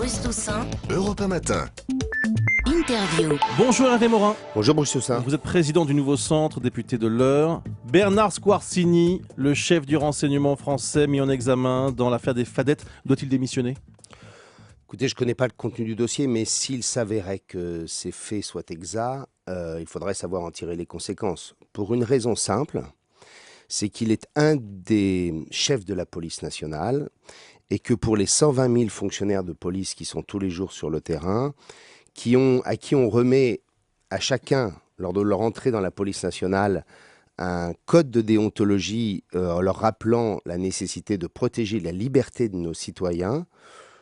Bruce Toussaint. Europe 1 Matin. Interview. Bonjour Hervé Morin. Bonjour Bruce Toussaint. Vous êtes président du Nouveau Centre, député de l'Eure. Bernard Squarcini, le chef du renseignement français mis en examen dans l'affaire des Fadettes, doit-il démissionner ? Écoutez, je ne connais pas le contenu du dossier, mais s'il s'avérait que ces faits soient exacts, il faudrait savoir en tirer les conséquences. Pour une raison simple, c'est qu'il est un des chefs de la police nationale et que pour les 120 000 fonctionnaires de police qui sont tous les jours sur le terrain, à qui on remet à chacun, lors de leur entrée dans la police nationale, un code de déontologie en leur rappelant la nécessité de protéger la liberté de nos citoyens,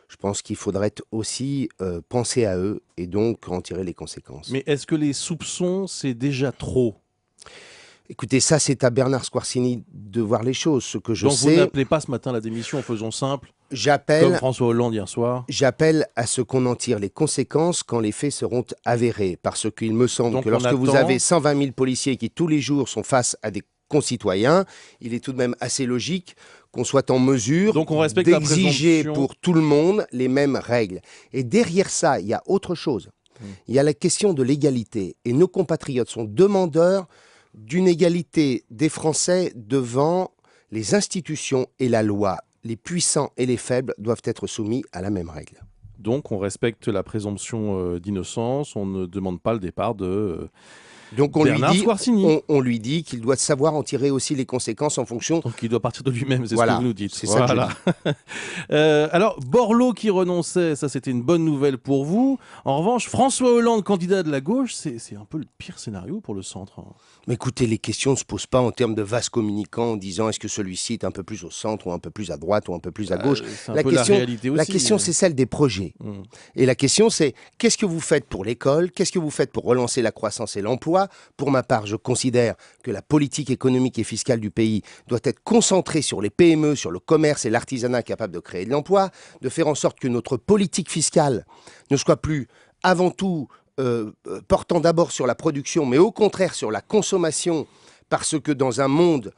je pense qu'il faudrait aussi penser à eux et donc en tirer les conséquences. Mais est-ce que les soupçons, c'est déjà trop ? Écoutez, ça c'est à Bernard Squarcini de voir les choses. Ce que je Donc sais, vous n'appelez pas ce matin la démission, faisons simple, comme j'appelle François Hollande hier soir. à ce qu'on en tire les conséquences quand les faits seront avérés. Parce qu'il me semble Donc que lorsque vous attend. avez 120 000 policiers qui tous les jours sont face à des concitoyens, il est tout de même assez logique qu'on soit en mesure Donc on respecte la d'exiger présomption. pour tout le monde les mêmes règles. Et derrière ça, il y a autre chose. Il y a la question de l'égalité. Et nos compatriotes sont demandeurs d'une égalité des Français devant les institutions et la loi. Les puissants et les faibles doivent être soumis à la même règle. Donc on respecte la présomption d'innocence, on ne demande pas le départ de Donc on Bernard Squarcini. on lui dit qu'il doit savoir en tirer aussi les conséquences en fonction. Donc il doit partir de lui-même, c'est Voilà, ce que vous nous dites. c'est ça que je Alors, Borloo qui renonçait, ça c'était une bonne nouvelle pour vous. En revanche, François Hollande, candidat de la gauche, c'est un peu le pire scénario pour le centre. Mais écoutez, les questions ne se posent pas en termes de vases communicants en disant est-ce que celui-ci est un peu plus au centre ou un peu plus à droite ou un peu plus à gauche. C'est un peu la réalité aussi. La question c'est celle des projets. Mm. Et la question c'est qu'est-ce que vous faites pour l'école ? Qu'est-ce que vous faites pour relancer la croissance et l'emploi ? Pour ma part, je considère que la politique économique et fiscale du pays doit être concentrée sur les PME, sur le commerce et l'artisanat capable de créer de l'emploi, de faire en sorte que notre politique fiscale ne soit plus avant tout portant d'abord sur la production, mais au contraire sur la consommation, parce que dans un monde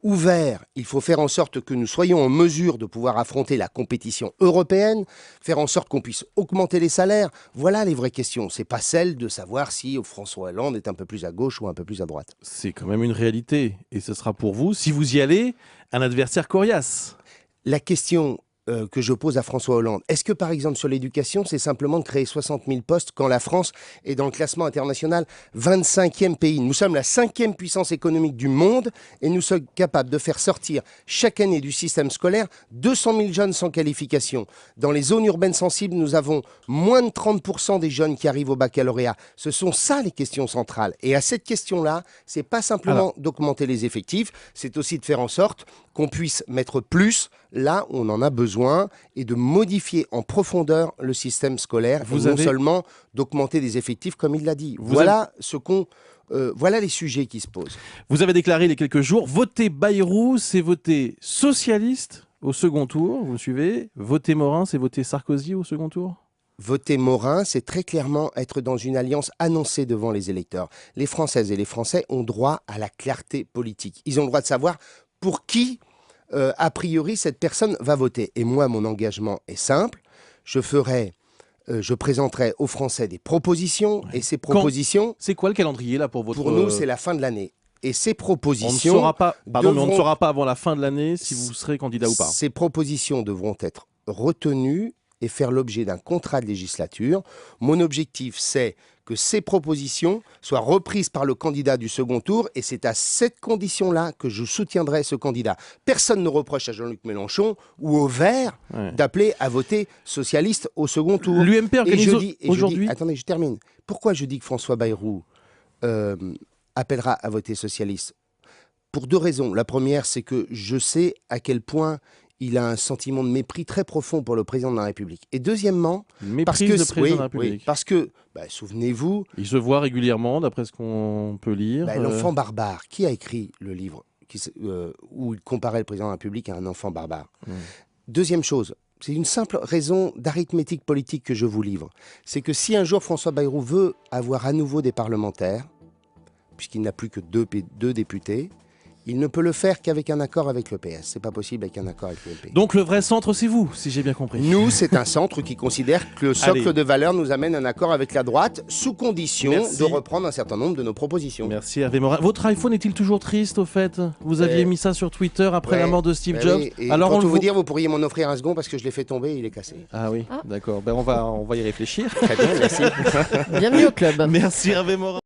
ouvert, il faut faire en sorte que nous soyons en mesure de pouvoir affronter la compétition européenne, faire en sorte qu'on puisse augmenter les salaires. Voilà les vraies questions. C'est pas celle de savoir si François Hollande est un peu plus à gauche ou un peu plus à droite. C'est quand même une réalité. Et ce sera pour vous, si vous y allez, un adversaire coriace. La question que je pose à François Hollande, est-ce que par exemple sur l'éducation, c'est simplement de créer 60 000 postes quand la France est dans le classement international 25e pays ? Nous sommes la 5e puissance économique du monde et nous sommes capables de faire sortir chaque année du système scolaire 200 000 jeunes sans qualification. Dans les zones urbaines sensibles, nous avons moins de 30% des jeunes qui arrivent au baccalauréat. Ce sont ça les questions centrales. Et à cette question-là, c'est pas simplement d'augmenter les effectifs, c'est aussi de faire en sorte qu'on puisse mettre plus là où on en a besoin et de modifier en profondeur le système scolaire et non seulement d'augmenter des effectifs comme il l'a dit. Voilà les sujets qui se posent. Vous avez déclaré il y a quelques jours, voter Bayrou, c'est voter socialiste au second tour, vous me suivez ? Voter Morin, c'est voter Sarkozy au second tour ? Voter Morin, c'est très clairement être dans une alliance annoncée devant les électeurs. Les Françaises et les Français ont droit à la clarté politique. Ils ont le droit de savoir pour qui, a priori, cette personne va voter. Et moi, mon engagement est simple. Je présenterai aux Français des propositions. Ouais. Et ces propositions... C'est quoi le calendrier là pour votre... Pour nous, c'est la fin de l'année. Et ces propositions... On ne saura pas avant la fin de l'année si vous serez candidat ou pas. Ces propositions devront être retenues et faire l'objet d'un contrat de législature. Mon objectif, c'est que ces propositions soient reprises par le candidat du second tour et c'est à cette condition-là que je soutiendrai ce candidat. Personne ne reproche à Jean-Luc Mélenchon ou aux Verts d'appeler à voter socialiste au second tour. L'UMP organise aujourd'hui... Attendez, je termine. Pourquoi je dis que François Bayrou appellera à voter socialiste ? Pour deux raisons. La première, c'est que je sais à quel point il a un sentiment de mépris très profond pour le président de la République. Et deuxièmement, parce que, souvenez-vous... Il se voit régulièrement, d'après ce qu'on peut lire. L'enfant barbare, qui a écrit le livre où il comparait le président de la République à un enfant barbare ? Deuxième chose, c'est une simple raison d'arithmétique politique que je vous livre. C'est que si un jour François Bayrou veut avoir à nouveau des parlementaires, puisqu'il n'a plus que deux députés, Il ne peut le faire qu'avec un accord avec le PS. C'est pas possible avec un accord avec l'UMP. Donc le vrai centre, c'est vous, si j'ai bien compris. Nous, c'est un centre qui considère que le socle Allez. de valeurs nous amène à un accord avec la droite, sous condition Merci. de reprendre un certain nombre de nos propositions. Merci Hervé Morin. Votre iPhone est-il toujours triste au fait? Vous aviez mis ça sur Twitter après Ouais. la mort de Steve Ben Jobs. oui, et Alors pour on tout le vous dire, vous pourriez m'en offrir un second parce que je l'ai fait tomber, il est cassé. Ah oui, Ah. d'accord. Ben on va y réfléchir. Très bien, merci. Bienvenue au club. Merci Hervé Morin.